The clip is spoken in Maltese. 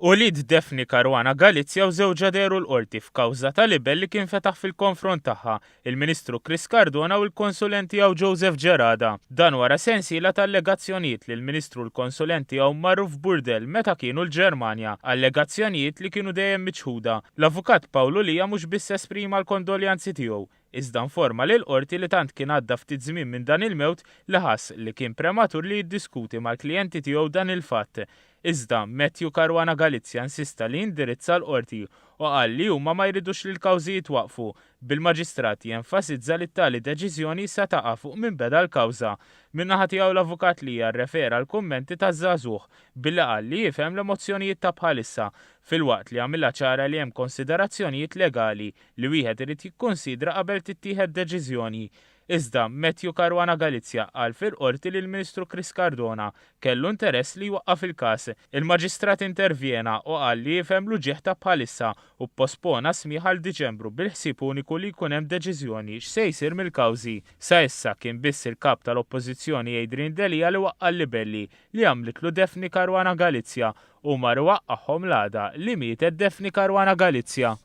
Ulid Defni Caruana Galizja u żewġa deru l-qorti f'kawża ta' libel li kien fetaħ fil-konfront tagħha il-Ministru Chris Cardona u l-konsulent tiegħu Joseph Gerada. Dan wara sensiela ta' allegazzjonijiet li l-Ministru u l-konsulent tiegħu marru f'burdell meta kienu l-Ġermanja, allegazzjonijiet li kienu dejjem miċħuda. L-avukat Pawlu Lija mhux biss esprima l-kondoljanzi tiegħu, iżda informa lil qorti li tant kien għadda ftit żmien minn dan il-mewt li ħass li kien prematur li jiddiskuti mal-klijenti tiegħu dan il-fatt. Iżda Matthew Caruana Galizja insista li indirizza l-qorti u qal li huma ma jridux li l-kawżijiet waqfu. Bil-maġistrati jenfasizza li tali deċiżjoni se taqa' fuq minn beda l-kawża. Min-naħa tiegħu l-avukat li rrefera l-kummenti taż-żagħżugħ billi qal li jifhem l-emozzjonijiet ta' bħalissa filwaqt li għamilha ċara li hemm konsiderazzjonijiet legali li wieħed irid jikkonsidra qabel tittieħed deċiżjoni. Iżda Matthew Caruana Galizja qal fil-qorti li l-Ministru Chris Cardona kellu interess li jwaqqaf il-każ. Il-Maġistrat intervjena u qal li jifhem l-uġieħ ta' bħalissa u ppospona smigħ għal Diċembru bil-ħsieb uniku li jkun hemm deċiżjoni x'se jsir mill-kawżi. Sa issa kien biss il-kap tal-Oppożizzjoni Adrian Delia li waqqa l-libelli li għamlitlu Defni Caruana Galizja u mar waqqagħhom l-għada li mietet Defni Caruana Galizja.